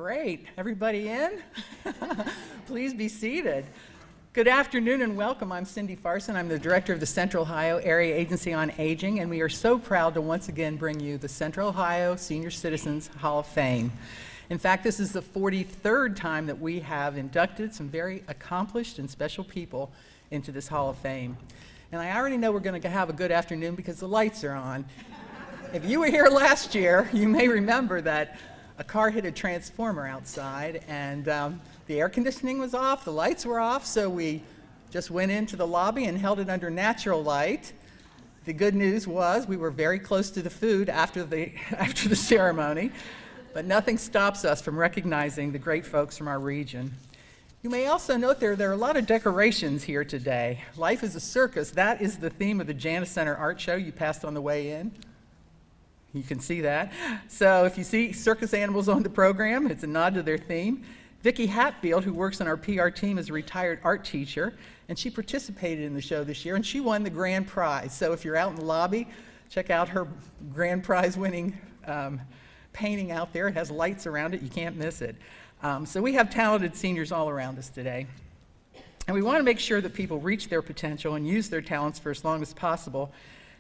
Great. Everybody in? Please be seated. Good afternoon and welcome. I'm Cindy Farson. I'm the director of the Central Ohio Area Agency on Aging, and we are so proud to once again bring you the Central Ohio Senior Citizens Hall of Fame. In fact, this is the 43rd time that we have inducted some very accomplished and special people into this Hall of Fame. And I already know we're going to have a good afternoon because the lights are on. If you were here last year, you may remember that a car hit a transformer outside, and the air conditioning was off, the lights were off, so we just went into the lobby and held it under natural light. The good news was we were very close to the food after the ceremony, but nothing stops us from recognizing the great folks from our region. You may also note there are a lot of decorations here today. Life is a circus. That is the theme of the Janus Center Art Show you passed on the way in. You can see that. So if you see circus animals on the program, it's a nod to their theme. Vicki Hatfield, who works on our PR team, is a retired art teacher, and she participated in the show this year, and she won the grand prize. So if you're out in the lobby, check out her grand prize winning painting out there. It has lights around it. You can't miss it. So we have talented seniors all around us today. And we want to make sure that people reach their potential and use their talents for as long as possible,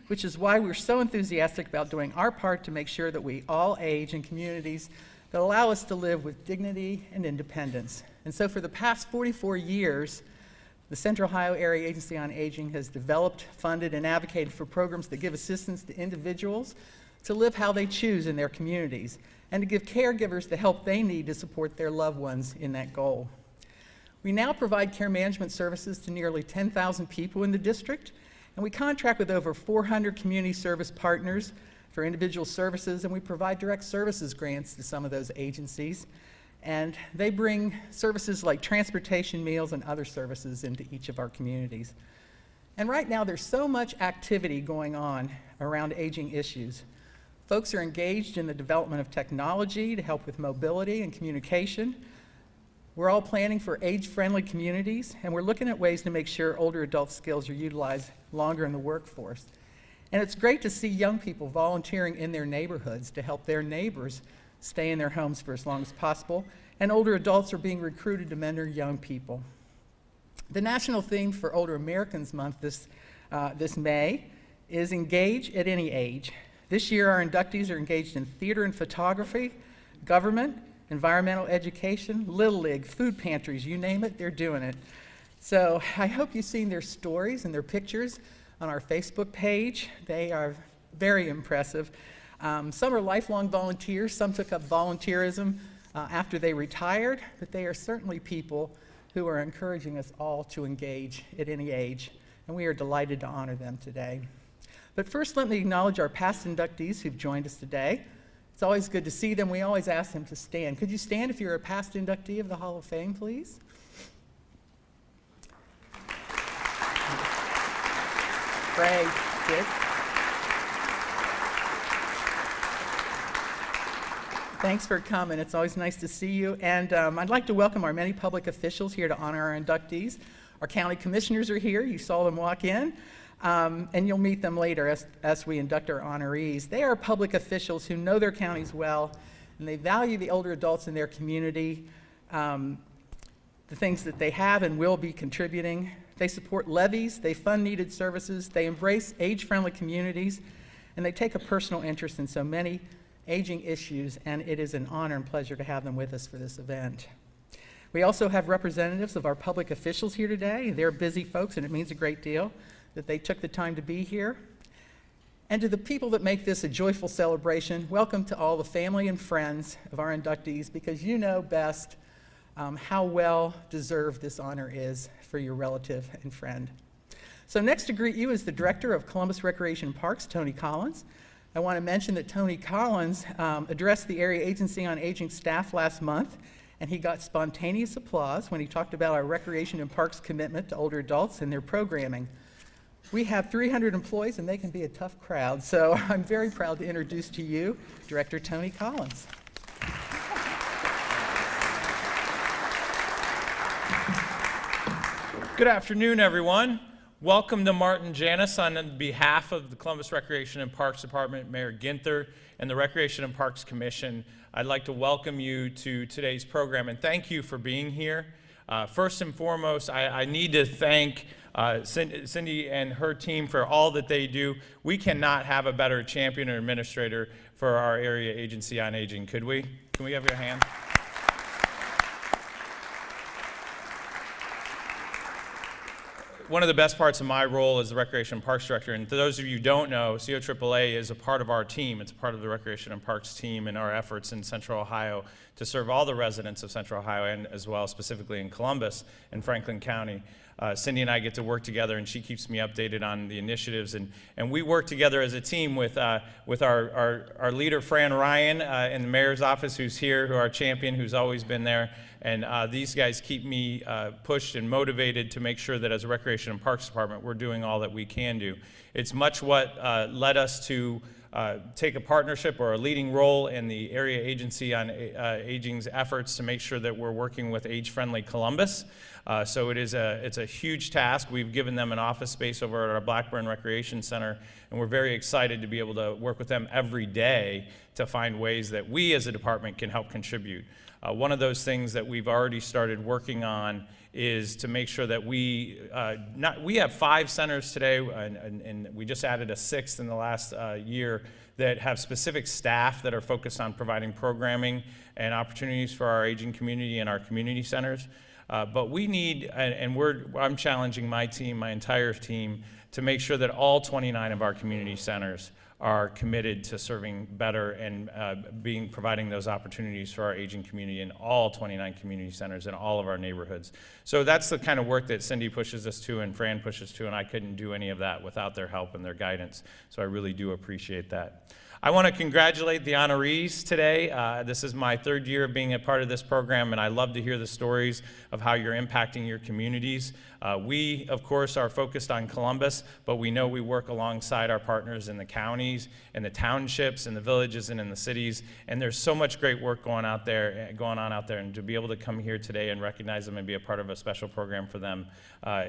which is why we're so enthusiastic about doing our part to make sure that we all age in communities that allow us to live with dignity and independence. And so for the past 44 years, the Central Ohio Area Agency on Aging has developed, funded, and advocated for programs that give assistance to individuals to live how they choose in their communities, and to give caregivers the help they need to support their loved ones in that goal. We now provide care management services to nearly 10,000 people in the district, and we contract with over 400 community service partners for individual services, and we provide direct services grants to some of those agencies. And they bring services like transportation, meals, and other services into each of our communities. And right now, there's so much activity going on around aging issues. Folks are engaged in the development of technology to help with mobility and communication. We're all planning for age-friendly communities, and we're looking at ways to make sure older adult skills are utilized longer in the workforce. And it's great to see young people volunteering in their neighborhoods to help their neighbors stay in their homes for as long as possible, and older adults are being recruited to mentor young people. The national theme for Older Americans Month this May is Engage at Any Age. This year, our inductees are engaged in theater and photography, government, environmental education, Little League, food pantries, you name it, they're doing it. So I hope you've seen their stories and their pictures on our Facebook page. They are very impressive. Some are lifelong volunteers, some took up volunteerism after they retired, but they are certainly people who are encouraging us all to engage at any age, and we are delighted to honor them today. But first, let me acknowledge our past inductees who've joined us today. It's always good to see them. We always ask them to stand. Could you stand if you're a past inductee of the Hall of Fame, please? Great. Good. Thanks for coming. It's always nice to see you. And I'd like to welcome our many public officials here to honor our inductees. Our county commissioners are here. You saw them walk in. And you'll meet them later as we induct our honorees. They are public officials who know their counties well, and they value the older adults in their community, the things that they have and will be contributing. They support levies, they fund needed services, they embrace age-friendly communities, and they take a personal interest in so many aging issues, and it is an honor and pleasure to have them with us for this event. We also have representatives of our public officials here today. They're busy folks, and it means a great deal that they took the time to be here. And to the people that make this a joyful celebration, welcome to all the family and friends of our inductees, because you know best how well deserved this honor is for your relative and friend. So next to greet you is the Director of Columbus Recreation and Parks, Tony Collins. I want to mention that Tony Collins addressed the Area Agency on Aging staff last month, and he got spontaneous applause when he talked about our Recreation and Parks commitment to older adults and their programming. We have 300 employees, and they can be a tough crowd, so I'm very proud to introduce to you Director Tony Collins. Good afternoon, everyone. Welcome to Martin Janis on behalf of the Columbus Recreation and Parks Department, Mayor Ginther, and the Recreation and Parks Commission. I'd like to welcome you to today's program and thank you for being here. First and foremost, I need to thank Cindy and her team for all that they do. We cannot have a better champion or administrator for our area agency on aging, could we? Can we have your hand? One of the best parts of my role as the Recreation and Parks Director, and to those of you who don't know, COAAA is a part of our team. It's a part of the Recreation and Parks team and our efforts in Central Ohio to serve all the residents of Central Ohio and as well specifically in Columbus and Franklin County. Cindy and I get to work together, and she keeps me updated on the initiatives, and we work together as a team with our leader, Fran Ryan, in the mayor's office, who's here, who our champion, who's always been there, and these guys keep me pushed and motivated to make sure that as a Recreation and Parks Department, we're doing all that we can do. It's much what led us to take a partnership or a leading role in the Area Agency on Aging's efforts to make sure that we're working with Age-Friendly Columbus. So it's a huge task. We've given them an office space over at our Blackburn Recreation Center, and we're very excited to be able to work with them every day to find ways that we as a department can help contribute. One of those things that we've already started working on is to make sure that we have 5 centers today, and we just added a 6th in the last year that have specific staff that are focused on providing programming and opportunities for our aging community and our community centers. But we need, I'm challenging my team, my entire team, to make sure that all 29 of our community centers are committed to serving better and providing those opportunities for our aging community in all 29 community centers in all of our neighborhoods. So that's the kind of work that Cindy pushes us to and Fran pushes to, and I couldn't do any of that without their help and their guidance. So I really do appreciate that. I want to congratulate the honorees today. This is my 3rd year of being a part of this program, and I love to hear the stories of how you're impacting your communities. We, of course, are focused on Columbus, but we know we work alongside our partners in the counties, and the townships, and the villages, and in the cities, and there's so much great work going on out there, and to be able to come here today and recognize them and be a part of a special program for them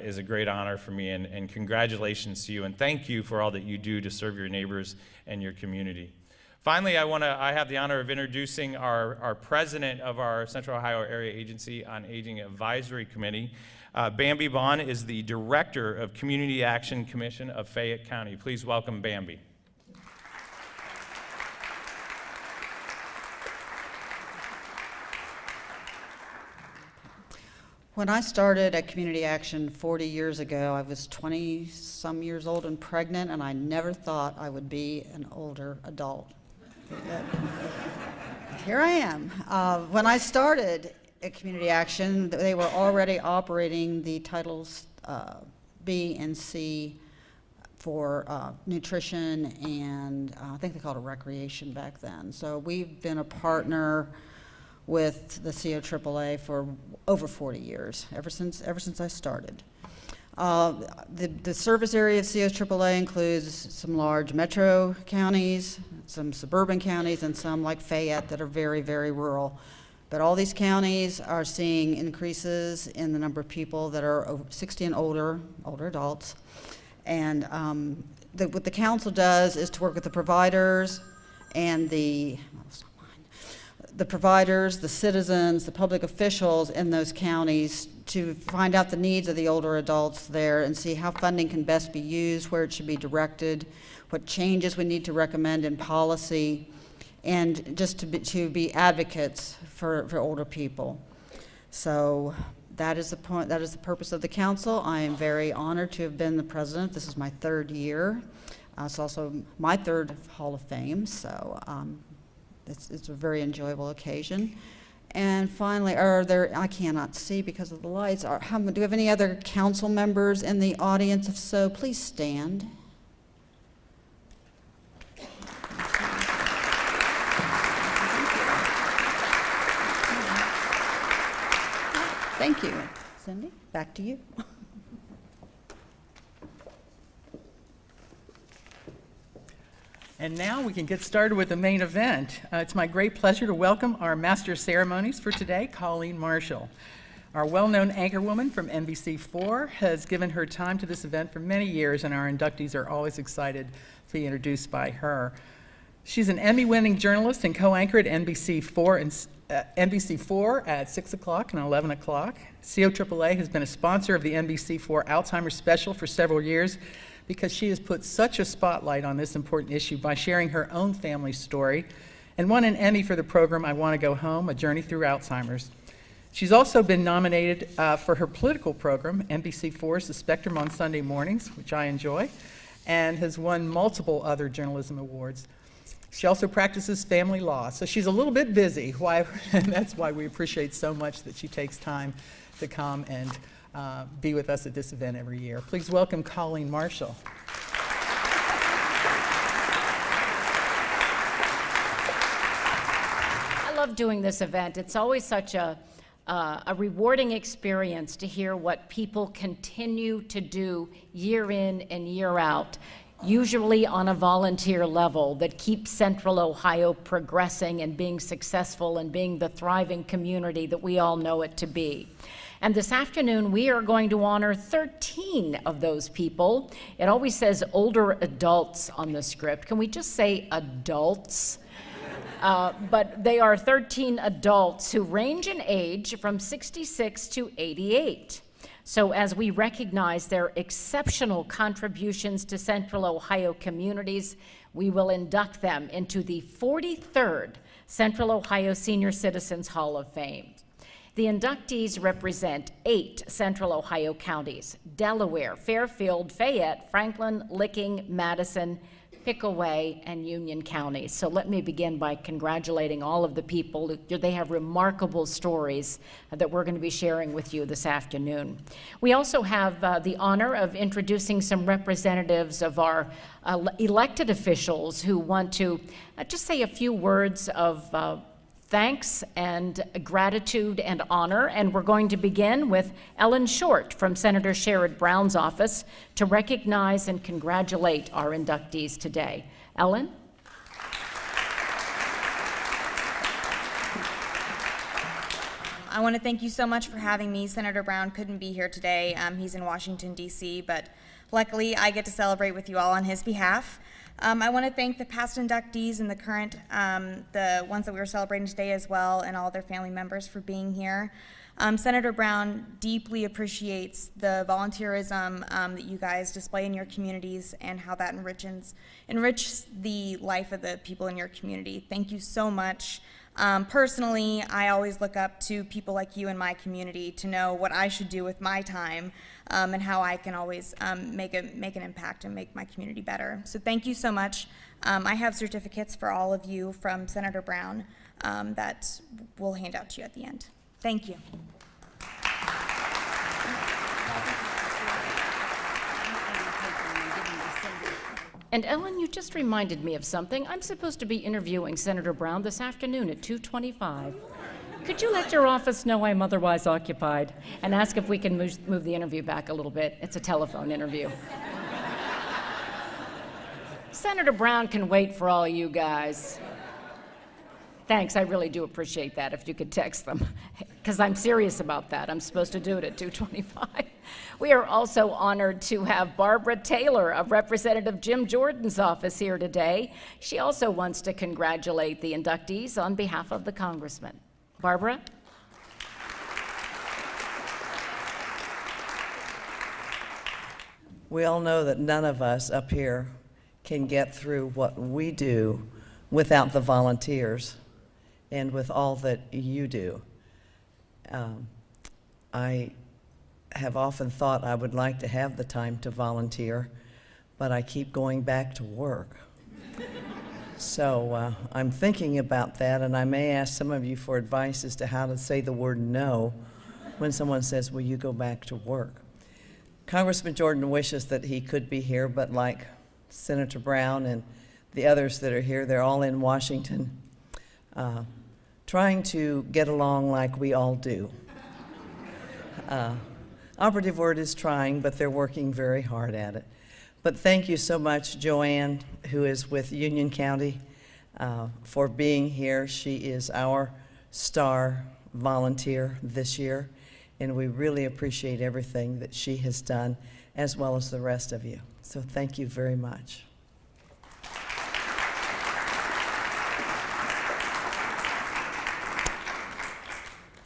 is a great honor for me, and congratulations to you, and thank you for all that you do to serve your neighbors and your community. Finally, I have the honor of introducing our president of our Central Ohio Area Agency on Aging Advisory Committee. Bambi Vaughn is the Director of Community Action Commission of Fayette County. Please welcome Bambi. When I started at Community Action 40 years ago, I was 20-some years old and pregnant, and I never thought I would be an older adult. Here I am. When I started at Community Action, they were already operating the Titles B and C for nutrition and I think they called it recreation back then. So we've been a partner with the COAAA for over 40 years, ever since I started. The service area of COAAA includes some large metro counties, some suburban counties, and some like Fayette that are very, very rural. But all these counties are seeing increases in the number of people that are over 60 and older adults. And what the council does is to work with the providers and the providers, the citizens, the public officials in those counties to find out the needs of the older adults there and see how funding can best be used, where it should be directed, what changes we need to recommend in policy, and just to be advocates for older people. So that is the point, that is the purpose of the council. I am very honored to have been the president. This is my 3rd year. It's also my 3rd Hall of Fame, so it's a very enjoyable occasion. And finally, I cannot see because of the lights. Do we have any other council members in the audience? If so, please stand. Thank you. Cindy, back to you. And now we can get started with the main event. It's my great pleasure to welcome our Master of Ceremonies for today, Colleen Marshall. Our well-known anchorwoman from NBC4 has given her time to this event for many years, and our inductees are always excited to be introduced by her. She's an Emmy-winning journalist and co-anchor at NBC4 at 6 o'clock and 11 o'clock. COAAA has been a sponsor of the NBC4 Alzheimer's Special for several years because she has put such a spotlight on this important issue by sharing her own family story, and won an Emmy for the program I Want to Go Home, A Journey Through Alzheimer's. She's also been nominated for her political program, NBC4's The Spectrum on Sunday Mornings, which I enjoy, and has won multiple other journalism awards. She also practices family law, so she's a little bit busy, and that's why we appreciate so much that she takes time to come and be with us at this event every year. Please welcome Colleen Marshall. I love doing this event. It's always such a rewarding experience to hear what people continue to do year in and year out, usually on a volunteer level, that keeps Central Ohio progressing and being successful and being the thriving community that we all know it to be. And this afternoon, we are going to honor 13 of those people. It always says older adults on the script. Can we just say adults? But they are 13 adults who range in age from 66 to 88. So as we recognize their exceptional contributions to Central Ohio communities, we will induct them into the 43rd Central Ohio Senior Citizens Hall of Fame. The inductees represent 8 Central Ohio counties: Delaware, Fairfield, Fayette, Franklin, Licking, Madison, Pickaway, and Union counties. So let me begin by congratulating all of the people. They have remarkable stories that we're going to be sharing with you this afternoon. We also have the honor of introducing some representatives of our elected officials who want to just say a few words of thanks and gratitude and honor, and we're going to begin with Ellen Short from Senator Sherrod Brown's office to recognize and congratulate our inductees today. Ellen? I want to thank you so much for having me. Senator Brown couldn't be here today. He's in Washington, D.C., but luckily I get to celebrate with you all on his behalf. I want to thank the past inductees and the current, the ones that we were celebrating today as well, and all their family members for being here. Senator Brown deeply appreciates the volunteerism that you guys display in your communities and how that enriches the life of the people in your community. Thank you so much. Personally, I always look up to people like you in my community to know what I should do with my time and how I can always make an impact and make my community better. So thank you so much. I have certificates for all of you from Senator Brown that we'll hand out to you at the end. Thank you. And Ellen, you just reminded me of something. I'm supposed to be interviewing Senator Brown this afternoon at 2:25. Could you let your office know I'm otherwise occupied and ask if we can move the interview back a little bit? It's a telephone interview. Senator Brown can wait for all you guys. Thanks, I really do appreciate that if you could text them, because I'm serious about that. I'm supposed to do it at 2:25. We are also honored to have Barbara Taylor of Representative Jim Jordan's office here today. She also wants to congratulate the inductees on behalf of the congressman. Barbara? We all know that none of us up here can get through what we do without the volunteers and with all that you do. I have often thought I would like to have the time to volunteer, but I keep going back to work. So I'm thinking about that, and I may ask some of you for advice as to how to say the word no when someone says, will you go back to work? Congressman Jordan wishes that he could be here, but like Senator Brown and the others that are here, they're all in Washington trying to get along like we all do. Operative word is trying, but they're working very hard at it. But thank you so much, Joanne, who is with Union County, for being here. She is our star volunteer this year, and we really appreciate everything that she has done, as well as the rest of you. So thank you very much.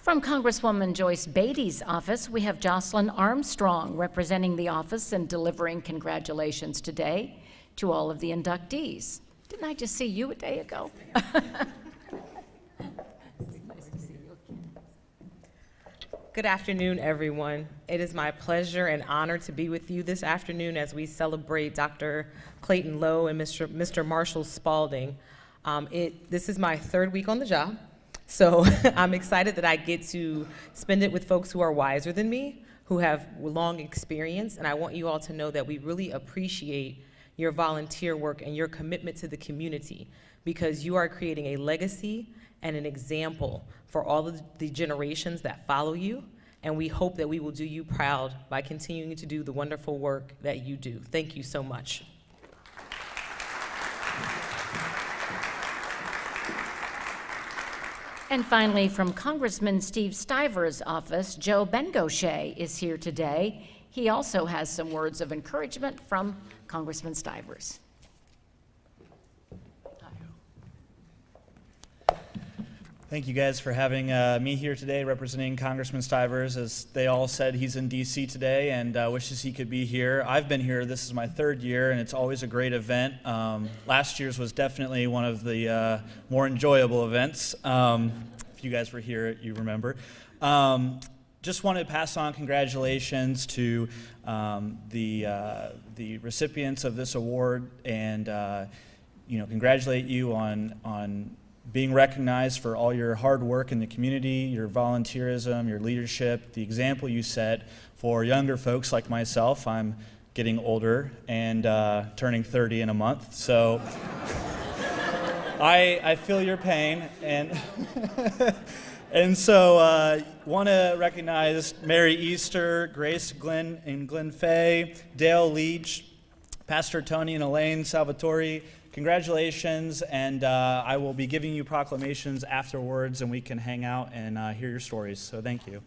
From Congresswoman Joyce Beatty's office, we have Jocelyn Armstrong representing the office and delivering congratulations today to all of the inductees. Didn't I just see you a day ago? Good afternoon, everyone. It is my pleasure and honor to be with you this afternoon as we celebrate Dr. Clayton Lowe and Mr. Marshall Spalding. This is my third week on the job, so I'm excited that I get to spend it with folks who are wiser than me, who have long experience, and I want you all to know that we really appreciate your volunteer work and your commitment to the community, because you are creating a legacy and an example for all of the generations that follow you, and we hope that we will do you proud by continuing to do the wonderful work that you do. Thank you so much. And finally, from Congressman Steve Stiver's office, Joe Bengoshay is here today. He also has some words of encouragement from Congressman Stivers. Thank you guys for having me here today representing Congressman Stivers. As they all said, he's in DC today and wishes he could be here. I've been here, this is my third year, and it's always a great event. Last year's was definitely one of the more enjoyable events. If you guys were here, you remember. Just wanted to pass on congratulations to the recipients of this award, and congratulate you on being recognized for all your hard work in the community, your volunteerism, your leadership, the example you set for younger folks like myself. I'm getting older and turning 30 in a month, so I feel your pain, and and so want to recognize Mary Easter, Grace Glenn and Glenn Fay, Dale Leach, Pastor Tony and Elaine Salvatore. Congratulations, and I will be giving you proclamations afterwards, and we can hang out and hear your stories, so thank you.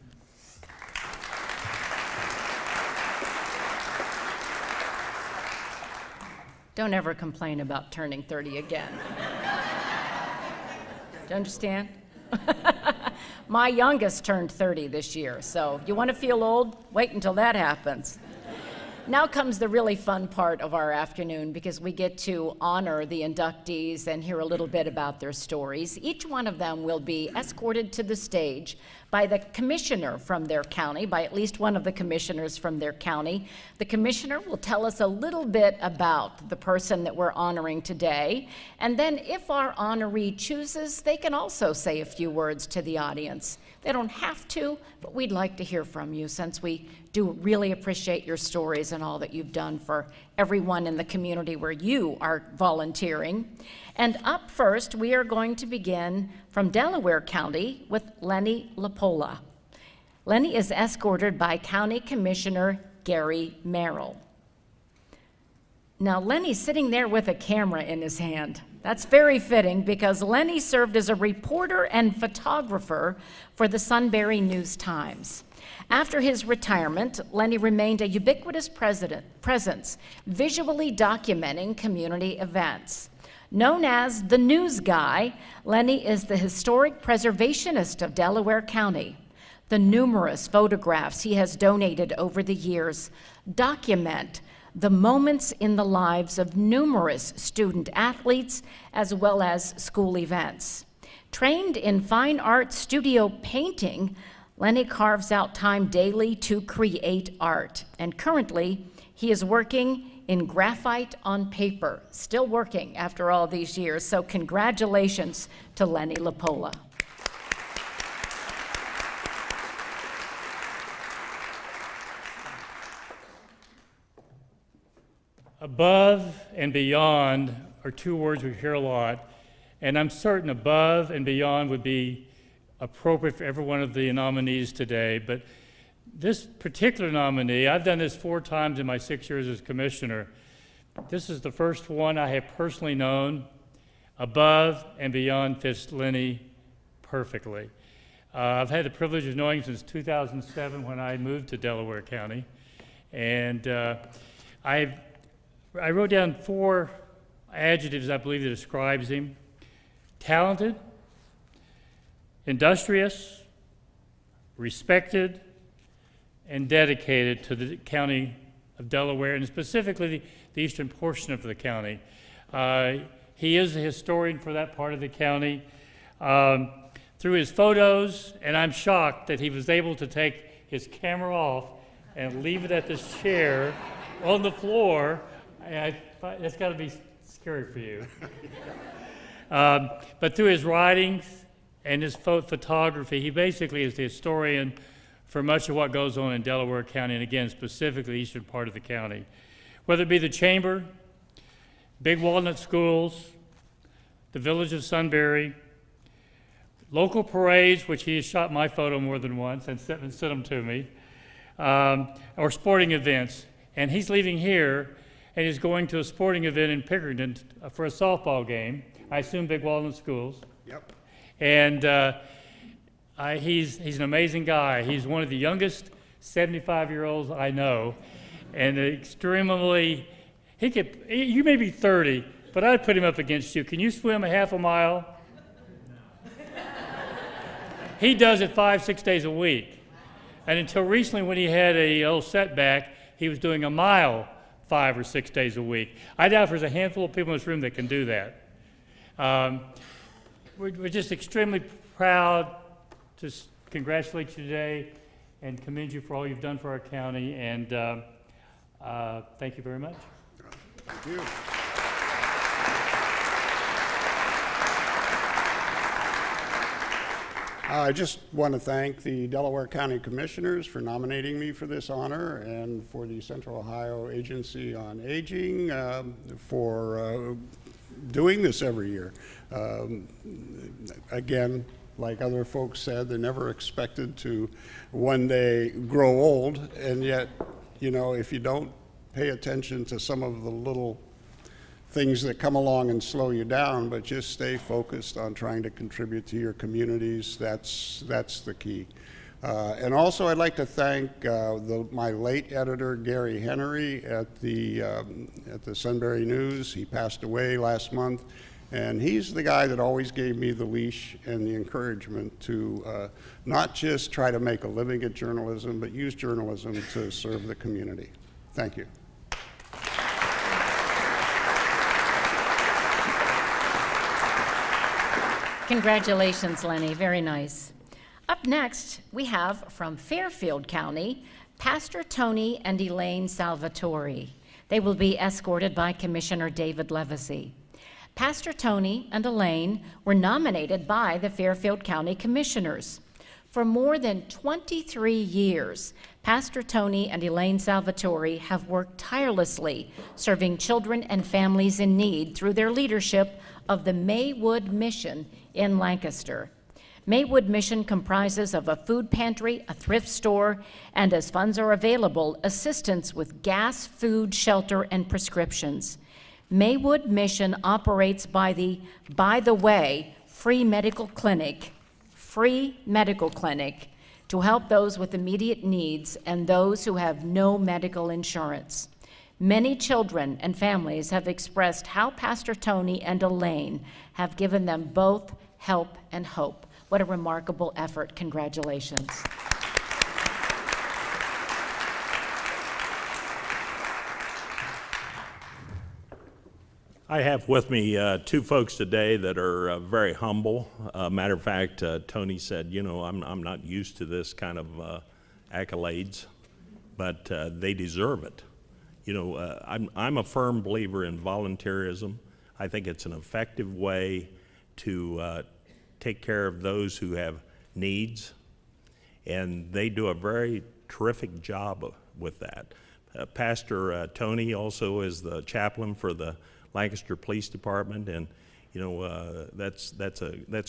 Don't ever complain about turning 30 again. Do you understand? My youngest turned 30 this year, so you want to feel old? Wait until that happens. Now comes the really fun part of our afternoon, because we get to honor the inductees and hear a little bit about their stories. Each one of them will be escorted to the stage by the commissioner from their county, by at least one of the commissioners from their county. The commissioner will tell us a little bit about the person that we're honoring today, and then if our honoree chooses, they can also say a few words to the audience. They don't have to, but we'd like to hear from you, since we do really appreciate your stories and all that you've done for everyone in the community where you are volunteering. And up first, we are going to begin from Delaware County with Lenny LaPola. Lenny is escorted by County Commissioner Gary Merrill. Now, Lenny's sitting there with a camera in his hand. That's very fitting, because Lenny served as a reporter and photographer for the Sunbury News-Times. After his retirement, Lenny remained a ubiquitous presence, visually documenting community events. Known as the News Guy, Lenny is the historic preservationist of Delaware County. The numerous photographs he has donated over the years document the moments in the lives of numerous student athletes as well as school events. Trained in fine art studio painting, Lenny carves out time daily to create art, and currently he is working in graphite on paper, still working after all these years, so congratulations to Lenny LaPola. Above and beyond are two words we hear a lot, and I'm certain above and beyond would be appropriate for every one of the nominees today, but this particular nominee, I've done this 4 times in my 6 years as commissioner. This is the first one I have personally known. Above and beyond fits Lenny perfectly. I've had the privilege of knowing him since 2007 when I moved to Delaware County. And I wrote down 4 adjectives I believe that describes him: talented, industrious, respected, and dedicated to the county of Delaware, and specifically the eastern portion of the county. He is a historian for that part of the county. Through his photos, and I'm shocked that he was able to take his camera off and leave it at this chair on the floor. That's got to be scary for you. But through his writings and his photography, he basically is the historian for much of what goes on in Delaware County, and again, specifically the eastern part of the county. Whether it be the Chamber, Big Walnut Schools, the Village of Sunbury, local parades, which he has shot my photo more than once and sent them to me, or sporting events. And he's leaving here and he's going to a sporting event in Pickerington for a softball game. I assume Big Walnut Schools. Yep. And he's an amazing guy. He's one of the youngest 75-year-olds I know, and extremely, you may be 30, but I'd put him up against you. Can you swim a half a mile? He does it 5-6 days a week. And until recently, when he had a little setback, he was doing a mile 5 or 6 days a week. I doubt there's a handful of people in this room that can do that. We're just extremely proud to congratulate you today and commend you for all you've done for our county. And thank you very much. Thank you. I just want to thank the Delaware County Commissioners for nominating me for this honor, and for the Central Ohio Agency on Aging for doing this every year. Again, like other folks said, they're never expected to one day grow old, and yet, you know, if you don't pay attention to some of the little things that come along and slow you down, but just stay focused on trying to contribute to your communities, that's the key. And also I'd like to thank my late editor, Gary Henry, at the Sunbury News. He passed away last month, and he's the guy that always gave me the leash and the encouragement to not just try to make a living at journalism, but use journalism to serve the community. Thank you. Congratulations, Lenny. Very nice. Up next, we have from Fairfield County, Pastor Tony and Elaine Salvatore. They will be escorted by Commissioner David Levesey. Pastor Tony and Elaine were nominated by the Fairfield County Commissioners. For more than 23 years, Pastor Tony and Elaine Salvatore have worked tirelessly serving children and families in need through their leadership of the Maywood Mission in Lancaster. Maywood Mission comprises of a food pantry, a thrift store, and as funds are available, assistance with gas, food, shelter, and prescriptions. Maywood Mission operates by the way, free medical clinic to help those with immediate needs and those who have no medical insurance. Many children and families have expressed how Pastor Tony and Elaine have given them both help and hope. What a remarkable effort. Congratulations. I have with me 2 folks today that are very humble. Matter of fact, Tony said, you know, I'm not used to this kind of accolades, but they deserve it. You know, I'm a firm believer in volunteerism. I think it's an effective way to take care of those who have needs, and they do a very terrific job with that. Pastor Tony also is the chaplain for the Lancaster Police Department, and you know that's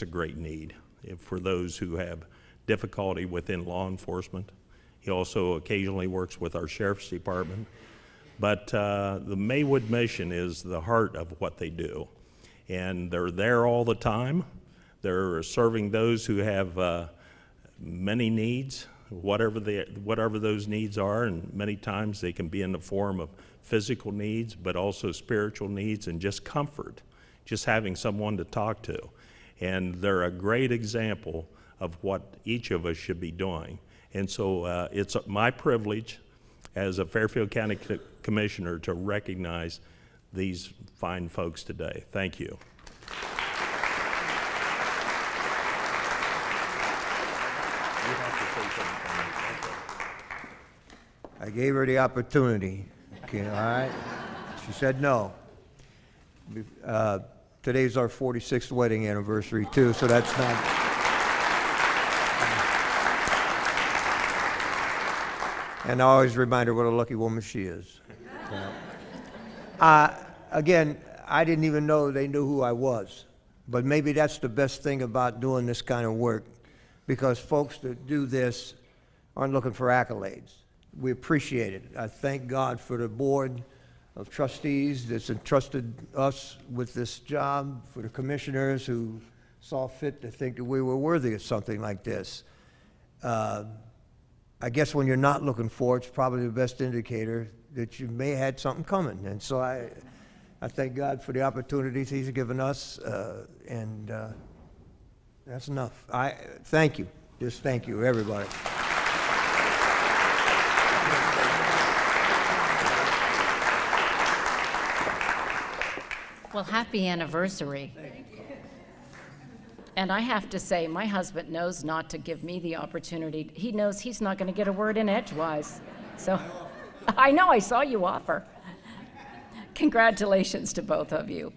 a great need for those who have difficulty within law enforcement. He also occasionally works with our Sheriff's Department. But the Maywood Mission is the heart of what they do. And they're there all the time. They're serving those who have many needs, whatever those needs are, and many times they can be in the form of physical needs, but also spiritual needs and just comfort, just having someone to talk to. And they're a great example of what each of us should be doing. And so it's my privilege as a Fairfield County Commissioner to recognize these fine folks today. Thank you. I gave her the opportunity, okay, all right? She said no. Today's our 46th wedding anniversary, too, so that's not... And I always remind her what a lucky woman she is. Again, I didn't even know they knew who I was, but maybe that's the best thing about doing this kind of work, because folks that do this aren't looking for accolades. We appreciate it. I thank God for the board of trustees that's entrusted us with this job, for the commissioners who saw fit to think that we were worthy of something like this. I guess when you're not looking for it, it's probably the best indicator that you may have had something coming. And so I thank God for the opportunities He's given us, and that's enough. Thank you. Just thank you, everybody. Well, happy anniversary. And I have to say, my husband knows not to give me the opportunity. He knows he's not going to get a word in edgewise. So I know, I saw you offer. Congratulations to both of you.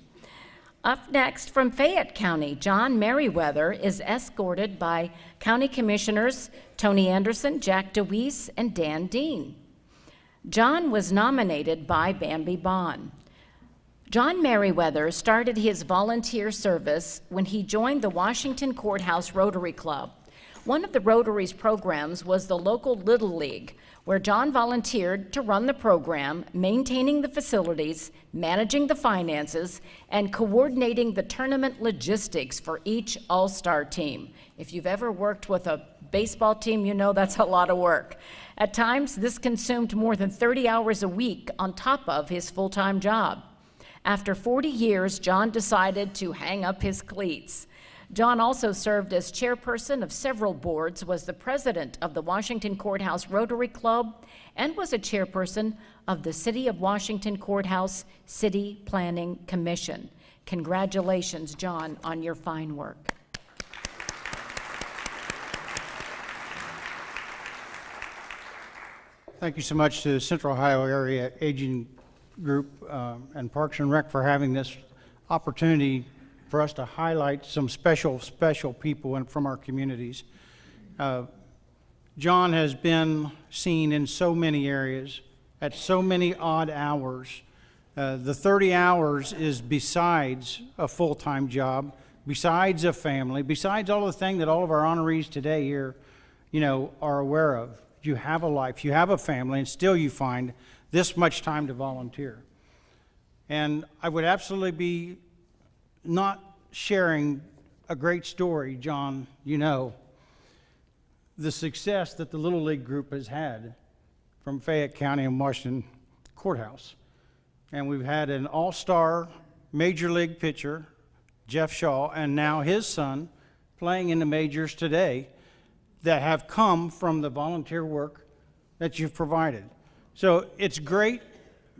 Up next, from Fayette County, John Merriweather is escorted by County Commissioners Tony Anderson, Jack DeWeese, and Dan Dean. John was nominated by Bambi Bond. John Merriweather started his volunteer service when he joined the Washington Courthouse Rotary Club. One of the Rotary's programs was the local Little League, where John volunteered to run the program, maintaining the facilities, managing the finances, and coordinating the tournament logistics for each all-star team. If you've ever worked with a baseball team, you know that's a lot of work. At times, this consumed more than 30 hours a week on top of his full-time job. After 40 years, John decided to hang up his cleats. John also served as chairperson of several boards, was the president of the Washington Courthouse Rotary Club, and was a chairperson of the City of Washington Courthouse City Planning Commission. Congratulations, John, on your fine work. Thank you so much to the Central Ohio Area Aging Group and Parks and Rec for having this opportunity for us to highlight some special people from our communities. John has been seen in so many areas at so many odd hours. The 30 hours is besides a full-time job, besides a family, besides all the things that all of our honorees today here, are aware of. You have a life, you have a family, and still you find this much time to volunteer. And I would absolutely be not sharing a great story, John, the success that the Little League group has had from Fayette County and Washington Courthouse. And we've had an all-star major league pitcher, Jeff Shaw, and now his son playing in the majors today that have come from the volunteer work that you've provided. So it's great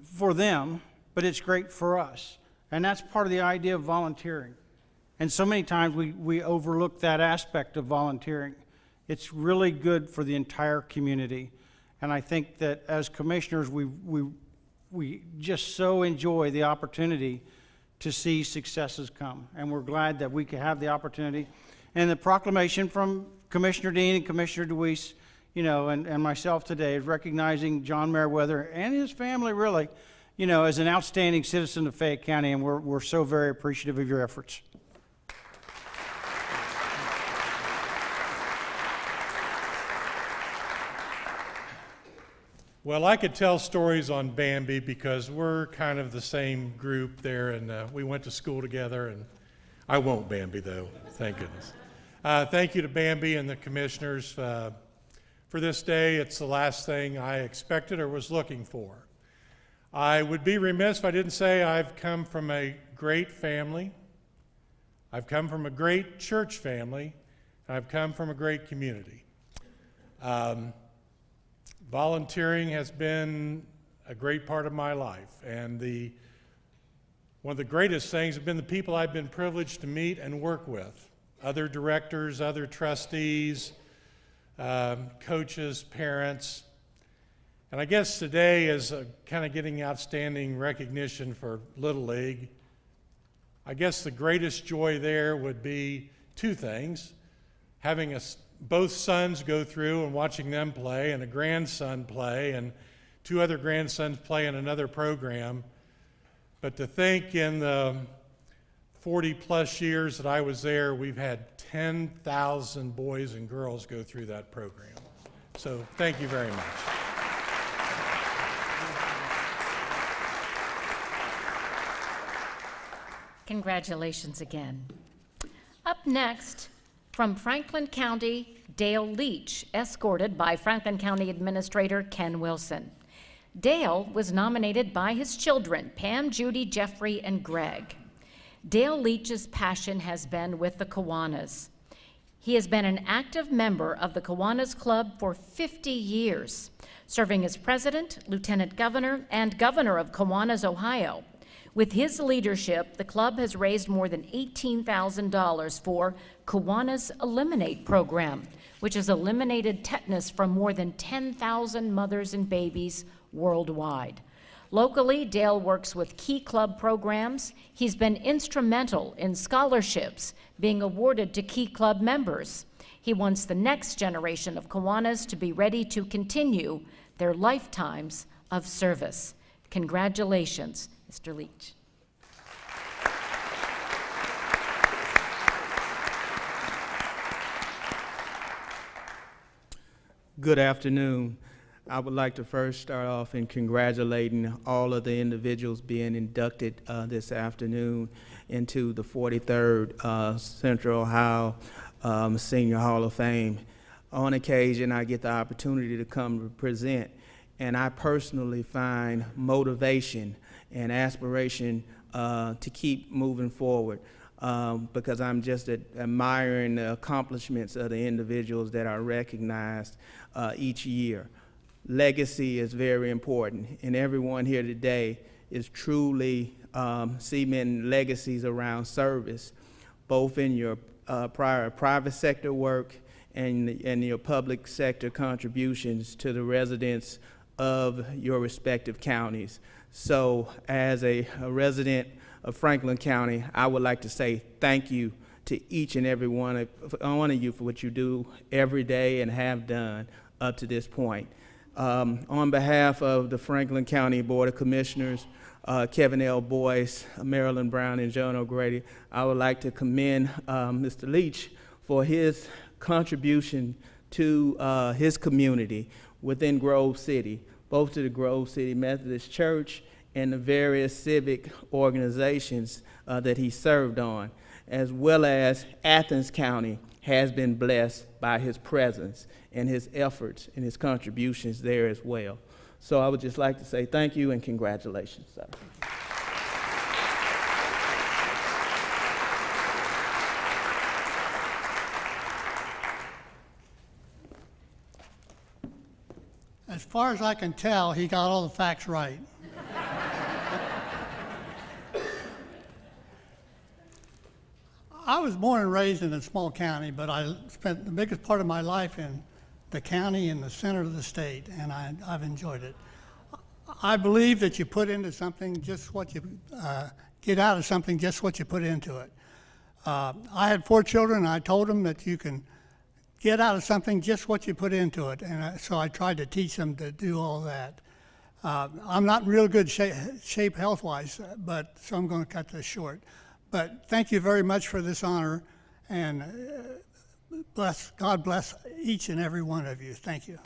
for them, but it's great for us. And that's part of the idea of volunteering. And so many times we overlook that aspect of volunteering. It's really good for the entire community. And I think that as commissioners, we just so enjoy the opportunity to see successes come. And we're glad that we can have the opportunity. And the proclamation from Commissioner Dean and Commissioner DeWeese, and myself today is recognizing John Merriweather and his family really, as an outstanding citizen of Fayette County, and we're so very appreciative of your efforts. Well, I could tell stories on Bambi because we're kind of the same group there, and we went to school together, and I won't Bambi though, thank goodness. Thank you to Bambi and the commissioners for this day. It's the last thing I expected or was looking for. I would be remiss if I didn't say I've come from a great family. I've come from a great church family. And I've come from a great community. Volunteering has been a great part of my life, and one of the greatest things have been the people I've been privileged to meet and work with. Other directors, other trustees, coaches, parents. And I guess today is kind of getting outstanding recognition for Little League. I guess the greatest joy there would be two things: having both sons go through and watching them play, and a grandson play, and two other grandsons play in another program. But to think in the 40-plus years that I was there, we've had 10,000 boys and girls go through that program. So thank you very much. Congratulations again. Up next, from Franklin County, Dale Leach, escorted by Franklin County Administrator Ken Wilson. Dale was nominated by his children, Pam, Judy, Jeffrey, and Greg. Dale Leach's passion has been with the Kiwanis. He has been an active member of the Kiwanis Club for 50 years, serving as president, lieutenant governor, and governor of Kiwanis, Ohio. With his leadership, the club has raised more than $18,000 for Kiwanis Eliminate program, which has eliminated tetanus from more than 10,000 mothers and babies worldwide. Locally, Dale works with key club programs. He's been instrumental in scholarships being awarded to key club members. He wants the next generation of Kiwanis to be ready to continue their lifetimes of service. Congratulations, Mr. Leach. Good afternoon. I would like to first start off in congratulating all of the individuals being inducted this afternoon into the 43rd Central Ohio Senior Hall of Fame. On occasion, I get the opportunity to come to present, and I personally find motivation and aspiration to keep moving forward because I'm just admiring the accomplishments of the individuals that are recognized each year. Legacy is very important, and everyone here today is truly cementing legacies around service, both in your prior private sector work and your public sector contributions to the residents of your respective counties. So as a resident of Franklin County, I would like to say thank you to each and every one of you for what you do every day and have done up to this point. On behalf of the Franklin County Board of Commissioners, Kevin L. Boyce, Marilyn Brown, and John O'Grady, I would like to commend Mr. Leach for his contribution to his community within Grove City, both to the Grove City Methodist Church and the various civic organizations that he served on, as well as Athens County has been blessed by his presence and his efforts and his contributions there as well. So I would just like to say thank you and congratulations, sir. As far as I can tell, he got all the facts right. I was born and raised in a small county, but I spent the biggest part of my life in the county in the center of the state, and I've enjoyed it. I believe that you put into something just what you get out of something, just what you put into it. I had 4 children, and I told them that you can get out of something just what you put into it, and so I tried to teach them to do all that. I'm not in real good shape health-wise, but so I'm going to cut this short. But thank you very much for this honor, and God bless each and every one of you. Thank you.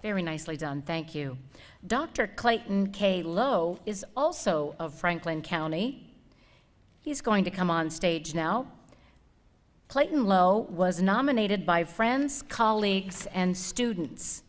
Very nicely done, thank you. Dr. Clayton K. Lowe is also of Franklin County. He's going to come on stage now. Clayton Lowe was nominated by friends, colleagues, and students.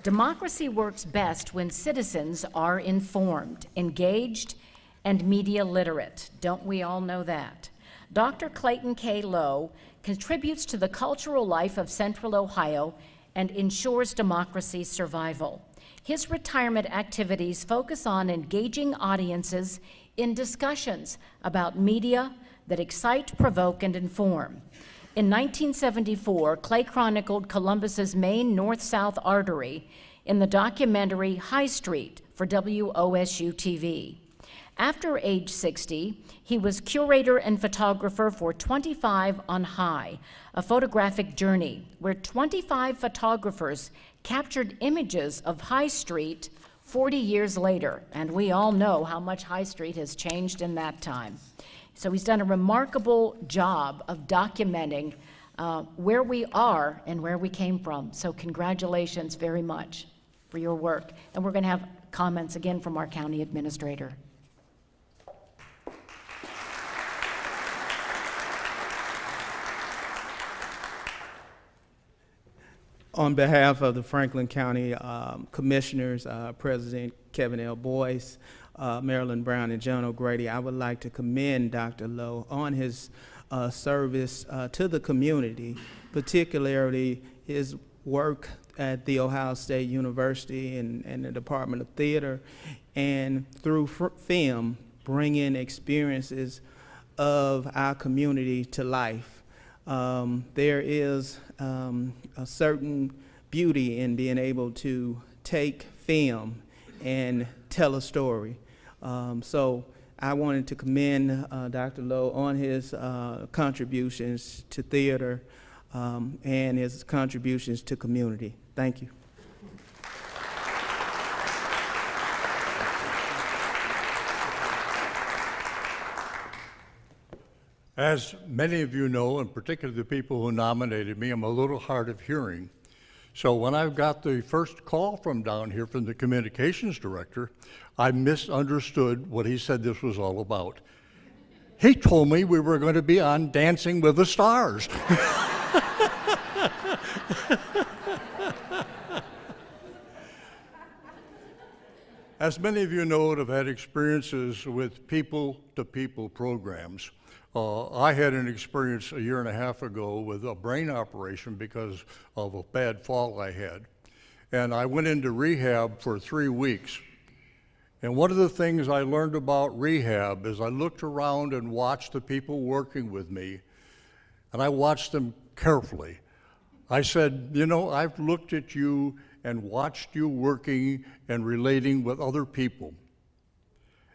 Democracy works best when citizens are informed, engaged, and media literate. Don't we all know that? Dr. Clayton K. Lowe contributes to the cultural life of Central Ohio and ensures democracy's survival. His retirement activities focus on engaging audiences in discussions about media that excite, provoke, and inform. In 1974, Clay chronicled Columbus's main north-south artery in the documentary High Street for WOSU-TV. After age 60, he was curator and photographer for 25 on High, a photographic journey where 25 photographers captured images of High Street 40 years later, and we all know how much High Street has changed in that time. So he's done a remarkable job of documenting where we are and where we came from. So congratulations very much for your work. And we're going to have comments again from our county administrator. On behalf of the Franklin County Commissioners, President Kevin L. Boyce, Marilyn Brown, and John O'Grady, I would like to commend Dr. Lowe on his service to the community, particularly his work at The Ohio State University and the Department of Theater, and through film, bringing experiences of our community to life. There is a certain beauty in being able to take film and tell a story. So I wanted to commend Dr. Lowe on his contributions to theater and his contributions to community. Thank you. As many of you know, and particularly the people who nominated me, I'm a little hard of hearing. So when I got the first call from down here from the communications director, I misunderstood what he said this was all about. He told me we were going to be on Dancing with the Stars. As many of you know that have had experiences with people-to-people programs, I had an experience a year and a half ago with a brain operation because of a bad fall I had. And I went into rehab for 3 weeks. And one of the things I learned about rehab is I looked around and watched the people working with me, and I watched them carefully. I said, you know, I've looked at you and watched you working and relating with other people.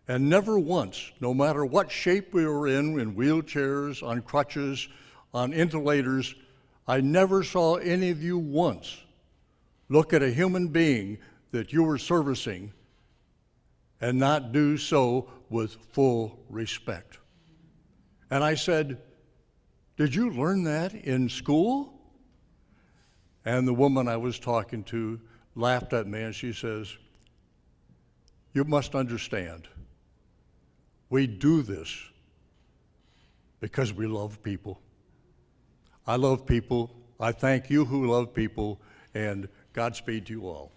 And never once, no matter what shape we were in wheelchairs, on crutches, on inhalators, I never saw any of you once look at a human being that you were servicing and not do so with full respect. And I said, did you learn that in school? And the woman I was talking to laughed at me and she says, you must understand. We do this because we love people. I love people. I thank you who love people, and Godspeed to you all.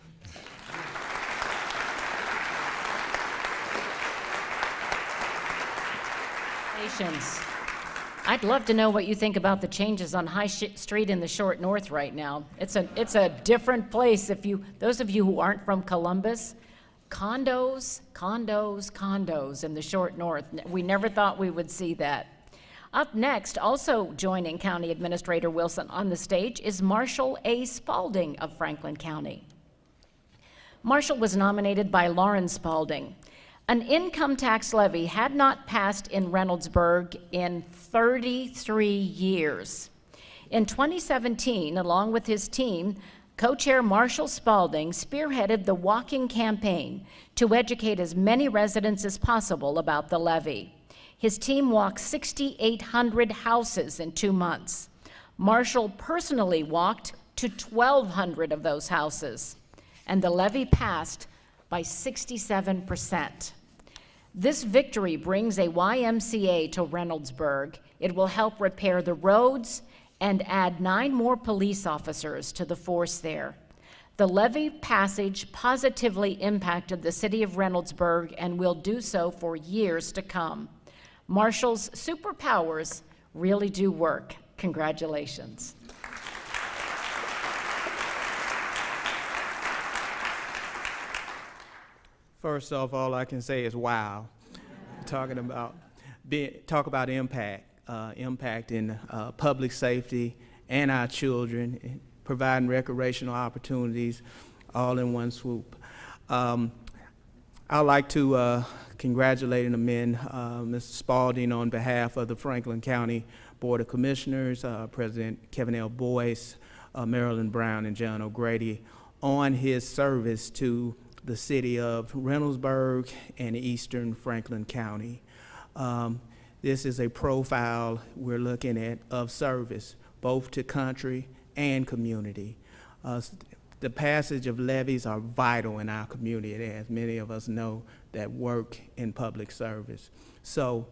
I'd love to know what you think about the changes on High Street in the Short North right now. It's a different place. Those of you who aren't from Columbus, condos in the Short North. We never thought we would see that. Up next, also joining County Administrator Wilson on the stage, is Marshall A. Spalding of Franklin County. Marshall was nominated by Lauren Spalding. An income tax levy had not passed in Reynoldsburg in 33 years. In 2017, along with his team, Co-Chair Marshall Spalding spearheaded the walking campaign to educate as many residents as possible about the levy. His team walked 6,800 houses in 2 months. Marshall personally walked to 1,200 of those houses, and the levy passed by 67%. This victory brings a YMCA to Reynoldsburg. It will help repair the roads and add 9 more police officers to the force there. The levy passage positively impacted the city of Reynoldsburg and will do so for years to come. Marshall's superpowers really do work. Congratulations. First off, all I can say is wow. Talk about impact, impact in public safety and our children, providing recreational opportunities all in one swoop. I'd like to congratulate and amend Mr. Spalding on behalf of the Franklin County Board of Commissioners, President Kevin L. Boyce, Marilyn Brown, and John O'Grady on his service to the city of Reynoldsburg and eastern Franklin County. This is a profile we're looking at of service, both to country and community. The passage of levies are vital in our community, as many of us know that work in public service. So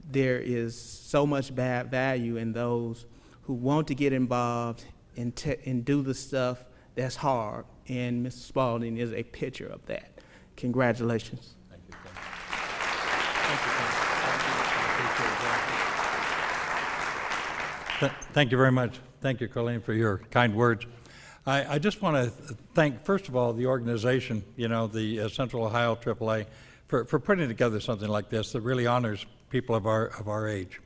there is so much value in those who want to get involved and do the stuff that's hard, and Mr. Spalding is a picture of that. Congratulations. Thank you. Thank you very much. Thank you, Colleen, for your kind words. I just want to thank, first of all, the organization, the Central Ohio AAA, for putting together something like this that really honors people of our age.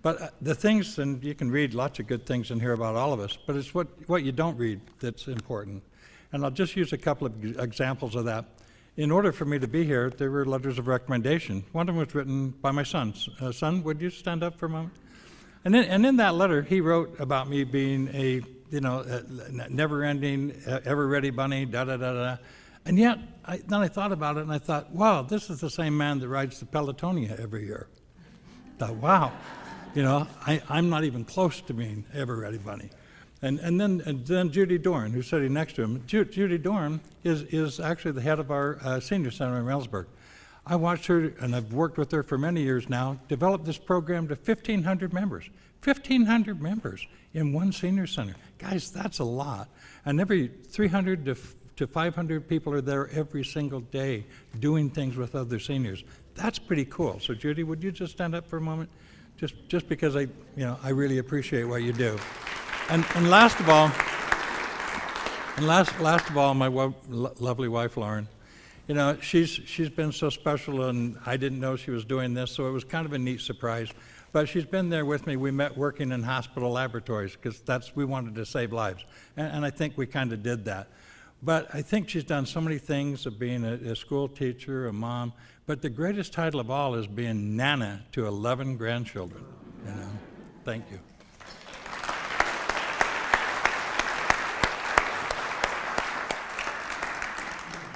But the things, and you can read lots of good things in here about all of us, but it's what you don't read that's important. And I'll just use a couple of examples of that. In order for me to be here, there were letters of recommendation. One of them was written by my son. Son, would you stand up for a moment? And in that letter, he wrote about me being a never-ending, ever-ready bunny, da-da-da-da. And yet, then I thought about it, and I thought, wow, this is the same man that rides the Pelotonia every year. I thought, wow. I'm not even close to being ever-ready bunny. And then Judy Dorn, who's sitting next to him. Judy Dorn is actually the head of our senior center in Reynoldsburg. I watched her, and I've worked with her for many years now, develop this program to 1,500 members. 1,500 members in one senior center. Guys, that's a lot. And every 300 to 500 people are there every single day doing things with other seniors. That's pretty cool. So Judy, would you just stand up for a moment? Just because I really appreciate what you do. And last of all, my lovely wife, Lauren. She's been so special, and I didn't know she was doing this, so it was kind of a neat surprise. But she's been there with me. We met working in hospital laboratories because we wanted to save lives, and I think we kind of did that. But I think she's done so many things of being a school teacher, a mom, but the greatest title of all is being Nana to 11 grandchildren. Thank you.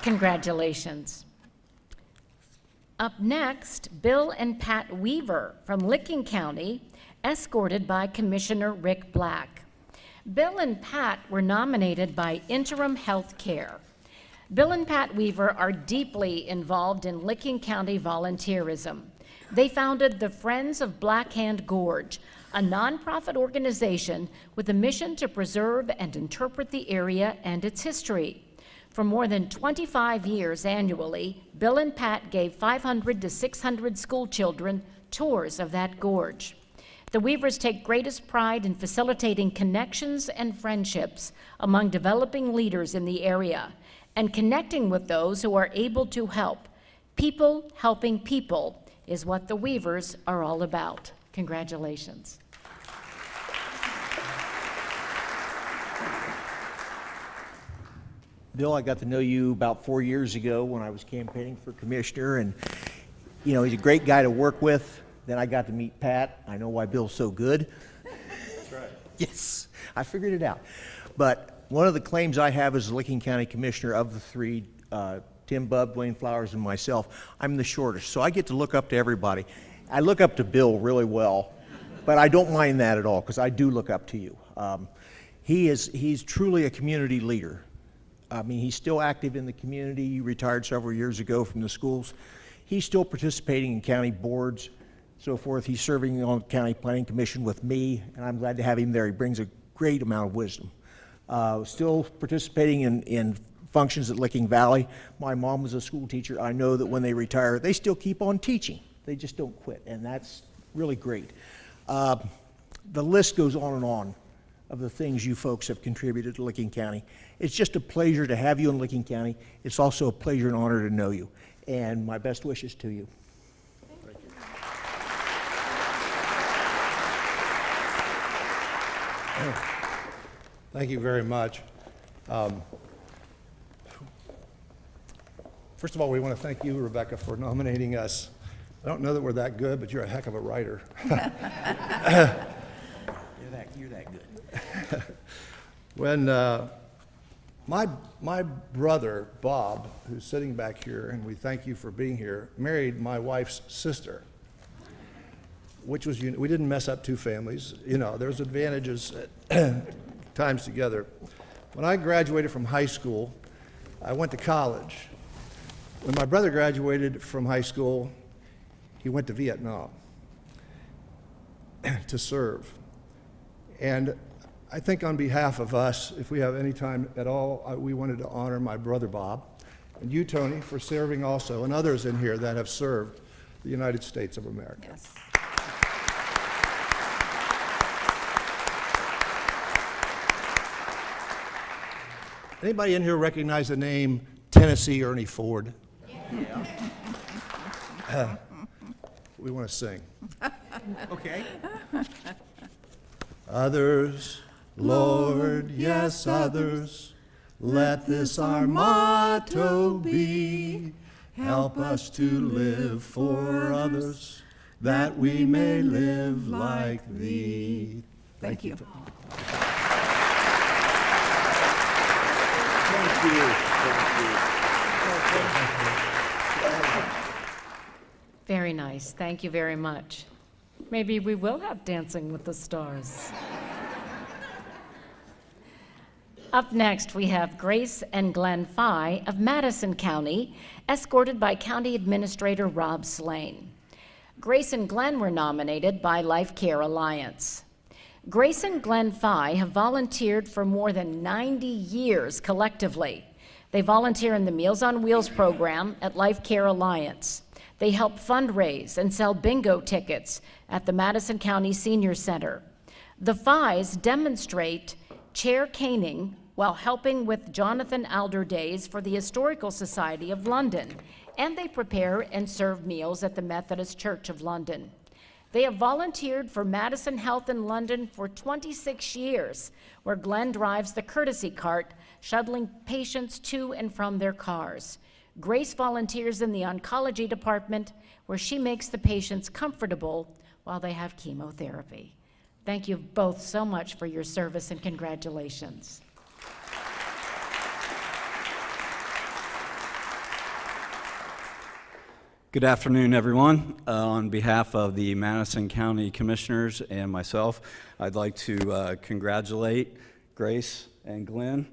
Congratulations. Up next, Bill and Pat Weaver from Licking County, escorted by Commissioner Rick Black. Bill and Pat were nominated by Interim Health Care. Bill and Pat Weaver are deeply involved in Licking County volunteerism. They founded the Friends of Black Hand Gorge, a nonprofit organization with a mission to preserve and interpret the area and its history. For more than 25 years annually, Bill and Pat gave 500 to 600 school children tours of that gorge. The Weavers take greatest pride in facilitating connections and friendships among developing leaders in the area and connecting with those who are able to help. People helping people is what the Weavers are all about. Congratulations. Bill, I got to know you about 4 years ago when I was campaigning for commissioner, and he's a great guy to work with. Then I got to meet Pat. I know why Bill's so good. That's right. Yes, I figured it out. But one of the claims I have as Licking County Commissioner of the three, Tim Bubb, Dwayne Flowers, and myself, I'm the shortest, so I get to look up to everybody. I look up to Bill really well, but I don't mind that at all because I do look up to you. He's truly a community leader. I mean, he's still active in the community. He retired several years ago from the schools. He's still participating in county boards, so forth. He's serving on the County Planning Commission with me, and I'm glad to have him there. He brings a great amount of wisdom. Still participating in functions at Licking Valley. My mom was a school teacher. I know that when they retire, they still keep on teaching. They just don't quit, and that's really great. The list goes on and on of the things you folks have contributed to Licking County. It's just a pleasure to have you in Licking County. It's also a pleasure and honor to know you, and my best wishes to you. Thank you very much. First of all, we want to thank you, Rebecca, for nominating us. I don't know that we're that good, but you're a heck of a writer. You're that good. When my brother, Bob, who's sitting back here, and we thank you for being here, married my wife's sister, which was, we didn't mess up two families. You know, there's advantages at times together. When I graduated from high school, I went to college. When my brother graduated from high school, he went to Vietnam to serve. And I think on behalf of us, if we have any time at all, we wanted to honor my brother Bob, and you, Tony, for serving also, and others in here that have served the United States of America. Yes. Anybody in here recognize the name Tennessee Ernie Ford? Yeah. We want to sing. Okay. Others, Lord, yes, others, let this our motto be. Help us to live for others, that we may live like thee. Thank you. Thank you. Very nice. Thank you very much. Maybe we will have Dancing with the Stars. Up next, we have Grace and Glenn Fye of Madison County, escorted by County Administrator Rob Slane. Grace and Glenn were nominated by Life Care Alliance. Grace and Glenn Fye have volunteered for more than 90 years collectively. They volunteer in the Meals on Wheels program at Life Care Alliance. They help fundraise and sell bingo tickets at the Madison County Senior Center. The Fyes demonstrate chair caning while helping with Jonathan Alder Days for the Historical Society of London, and they prepare and serve meals at the Methodist Church of London. They have volunteered for Madison Health in London for 26 years, where Glenn drives the courtesy cart, shuttling patients to and from their cars. Grace volunteers in the oncology department, where she makes the patients comfortable while they have chemotherapy. Thank you both so much for your service, and congratulations. Good afternoon, everyone. On behalf of the Madison County Commissioners and myself, I'd like to congratulate Grace and Glenn.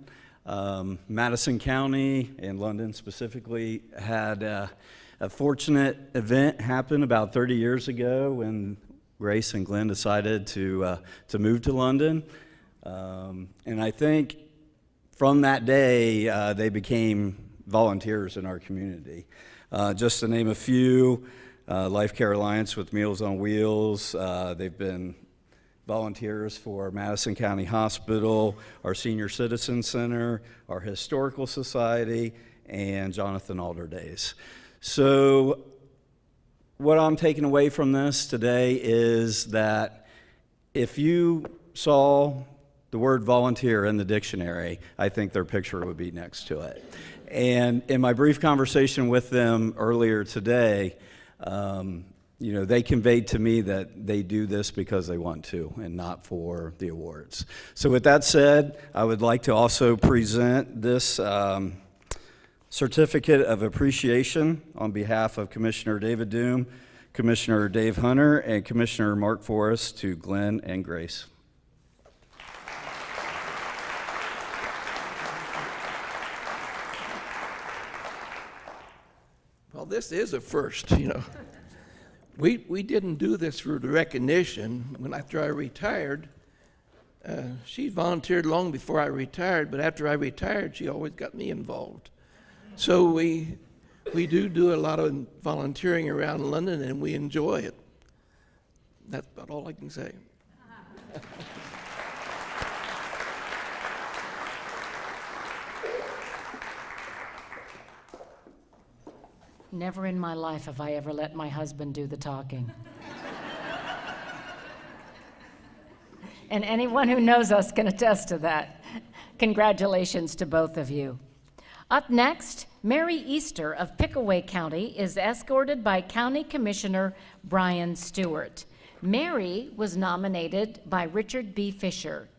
Madison County and London specifically had a fortunate event happen about 30 years ago when Grace and Glenn decided to move to London. And I think from that day, they became volunteers in our community. Just to name a few, Life Care Alliance with Meals on Wheels, they've been volunteers for Madison County Hospital, our Senior Citizen Center, our Historical Society, and Jonathan Alder Days. So what I'm taking away from this today is that if you saw the word volunteer in the dictionary, I think their picture would be next to it. And in my brief conversation with them earlier today, they conveyed to me that they do this because they want to and not for the awards. So with that said, I would like to also present this certificate of appreciation on behalf of Commissioner David Doom, Commissioner Dave Hunter, and Commissioner Mark Forrest to Glenn and Grace. Well, Well, this is a first, you know. We didn't do this for the recognition. After I retired, she volunteered long before I retired, but after I retired, she always got me involved. So we do a lot of volunteering around London, and we enjoy it. That's about all I can say. Never in my life have I ever let my husband do the talking. And anyone who knows us can attest to that. Congratulations to both of you. Up next, Mary Easter of Pickaway County is escorted by County Commissioner Brian Stewart. Mary was nominated by Richard B. Fisher.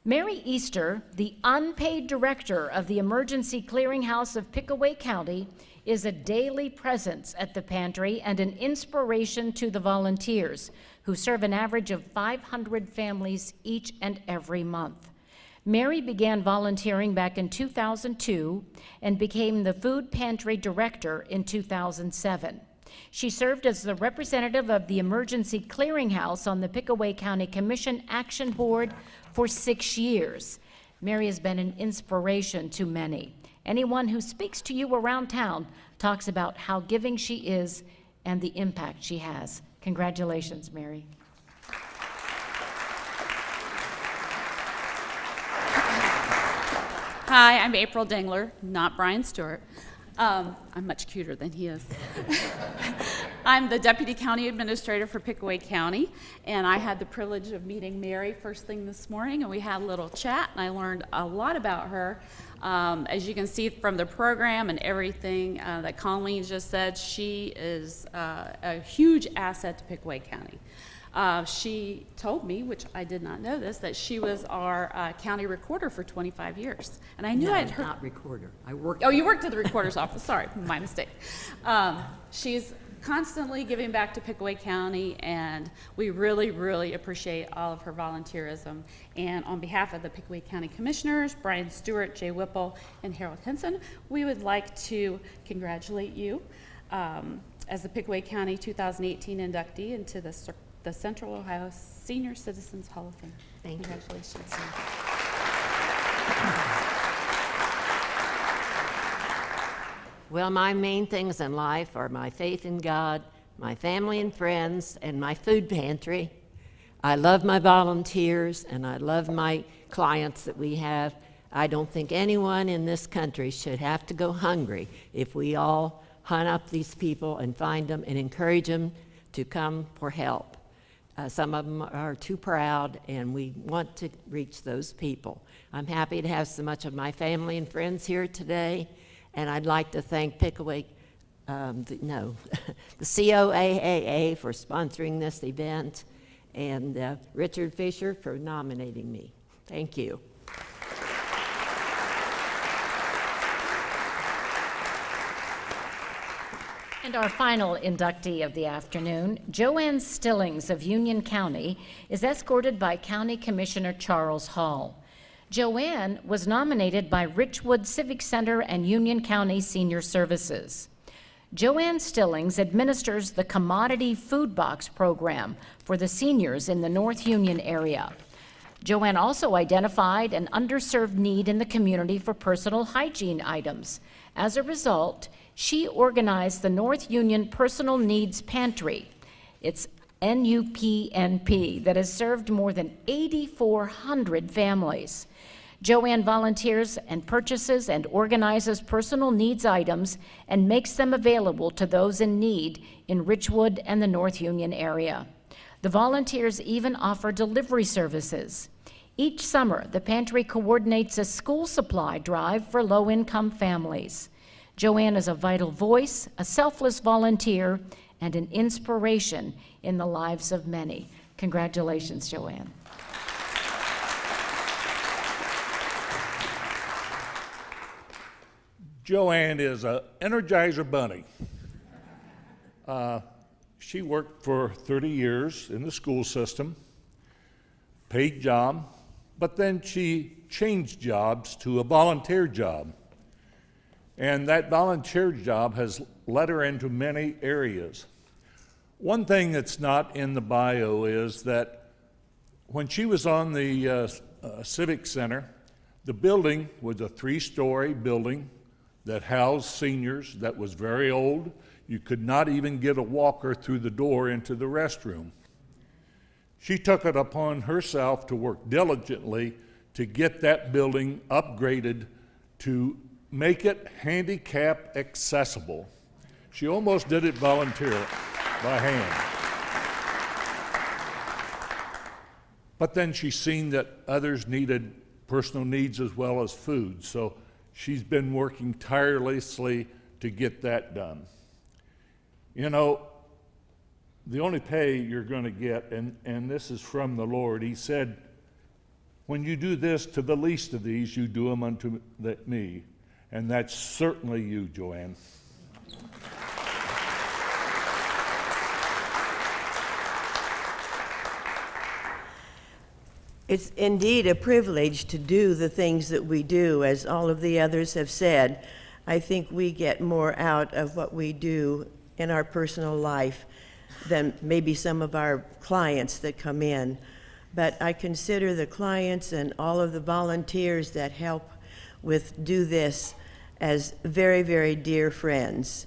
Mary Easter, the unpaid director of the Emergency Clearinghouse of Pickaway County, is a daily presence at the pantry and an inspiration to the volunteers, who serve an average of 500 families each and every month. Mary began volunteering back in 2002 and became the food pantry director in 2007. She served as the representative of the Emergency Clearinghouse on the Pickaway County Commission Action Board for 6 years. Mary has been an inspiration to many. Anyone who speaks to you around town talks about how giving she is and the impact she has. Congratulations, Mary. Hi, I'm April Dingler, not Brian Stewart. I'm much cuter than he is. I'm the Deputy County Administrator for Pickaway County, and I had the privilege of meeting Mary first thing this morning, and we had a little chat, and I learned a lot about her. As you can see from the program and everything that Colleen just said, she is a huge asset to Pickaway County. She told me, which I did not know this, that she was our county recorder for 25 years. And I knew I'd heard. Not recorder. I worked. Oh, you worked at the recorder's office. Sorry, my mistake. She's constantly giving back to Pickaway County, and we really, really appreciate all of her volunteerism. And on behalf of the Pickaway County Commissioners, Brian Stewart, Jay Whipple, and Harold Henson, we would like to congratulate you as the Pickaway County 2018 inductee into the Central Ohio Senior Citizens Hall of Fame. Thank you. Congratulations. Well, my main things in life are my faith in God, my family and friends, and my food pantry. I love my volunteers, and I love my clients that we have. I don't think anyone in this country should have to go hungry if we all hunt up these people and find them and encourage them to come for help. Some of them are too proud, and we want to reach those people. I'm happy to have so much of my family and friends here today, and I'd like to thank Pickaway, the COAAA for sponsoring this event, and Richard Fisher for nominating me. Thank you. And our final inductee of the afternoon, Joanne Stillings of Union County, is escorted by County Commissioner Charles Hall. Joanne was nominated by Richwood Civic Center and Union County Senior Services. Joanne Stillings administers the Commodity Food Box program for the seniors in the North Union area. Joanne also identified an underserved need in the community for personal hygiene items. As a result, she organized the North Union Personal Needs Pantry. It's NUPNP that has served more than 8,400 families. Joanne volunteers and purchases and organizes personal needs items and makes them available to those in need in Richwood and the North Union area. The volunteers even offer delivery services. Each summer, the pantry coordinates a school supply drive for low-income families. Joanne is a vital voice, a selfless volunteer, and an inspiration in the lives of many. Congratulations, Joanne. Joanne is an Energizer bunny. She worked for 30 years in the school system, paid job, but then she changed jobs to a volunteer job. And that volunteer job has led her into many areas. One thing that's not in the bio is that when she was on the Civic Center, the building was a 3-story building that housed seniors, that was very old. You could not even get a walker through the door into the restroom. She took it upon herself to work diligently to get that building upgraded to make it handicap accessible. She almost did it voluntarily, by hand. But then she's seen that others needed personal needs as well as food, so she's been working tirelessly to get that done. You know, the only pay you're going to get, and this is from the Lord, he said, when you do this to the least of these, you do them unto me. And that's certainly you, Joanne. It's indeed a privilege to do the things that we do, as all of the others have said. I think we get more out of what we do in our personal life than maybe some of our clients that come in. But I consider the clients and all of the volunteers that help do this as very, very dear friends.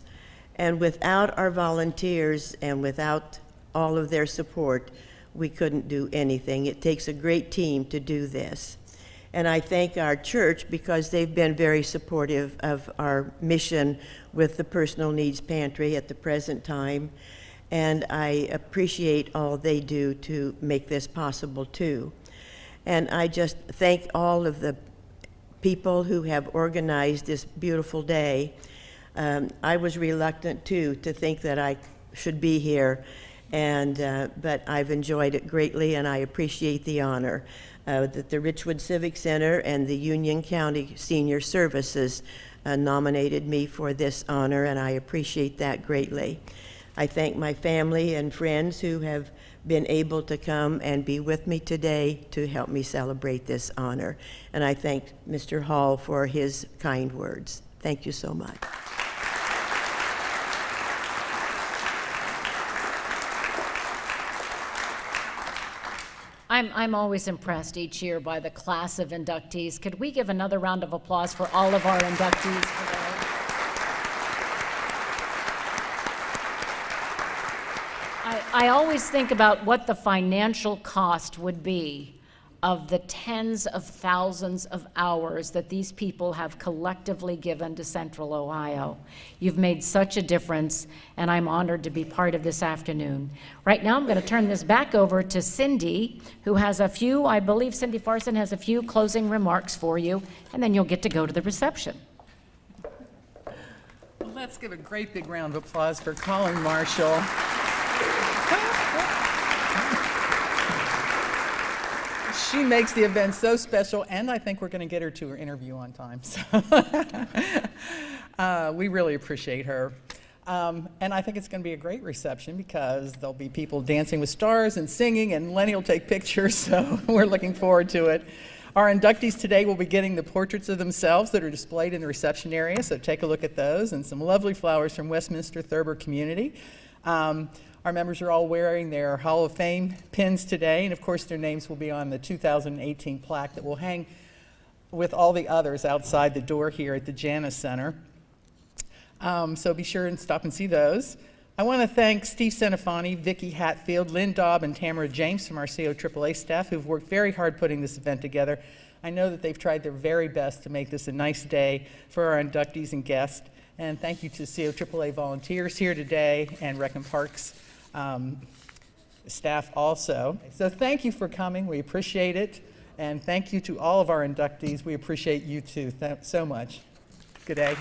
And without our volunteers and without all of their support, we couldn't do anything. It takes a great team to do this. And I thank our church because they've been very supportive of our mission with the Personal Needs Pantry at the present time. And I appreciate all they do to make this possible too. And I just thank all of the people who have organized this beautiful day. I was reluctant too to think that I should be here, but I've enjoyed it greatly, and I appreciate the honor that the Richwood Civic Center and the Union County Senior Services nominated me for this honor, and I appreciate that greatly. I thank my family and friends who have been able to come and be with me today to help me celebrate this honor. And I thank Mr. Hall for his kind words. Thank you so much. I'm always impressed each year by the class of inductees. Could we give another round of applause for all of our inductees today? I always think about what the financial cost would be of the tens of thousands of hours that these people have collectively given to Central Ohio. You've made such a difference, and I'm honored to be part of this afternoon. Right now, I'm going to turn this back over to Cindy, who has a few, I believe Cindy Farson has a few closing remarks for you, and then you'll get to go to the reception. Well, let's give a great big round of applause for Colin Marshall. She makes the event so special, and I think we're going to get her to her interview on time. So we really appreciate her. And I think it's going to be a great reception because there'll be people dancing with stars and singing, and Lenny will take pictures, so we're looking forward to it. Our inductees today will be getting the portraits of themselves that are displayed in the reception area, so take a look at those, and some lovely flowers from Westminster Thurber community. Our members are all wearing their Hall of Fame pins today, and of course their names will be on the 2018 plaque that will hang with all the others outside the door here at the Janus Center. So be sure and stop and see those. I want to thank Steve Senefani, Vicki Hatfield, Lynn Daub, and Tamara James from our COAAA staff who've worked very hard putting this event together. I know that they've tried their very best to make this a nice day for our inductees and guests. And thank you to COAAA volunteers here today and Rec and Parks staff also. So thank you for coming. We appreciate it. And thank you to all of our inductees. We appreciate you too so much. Good day.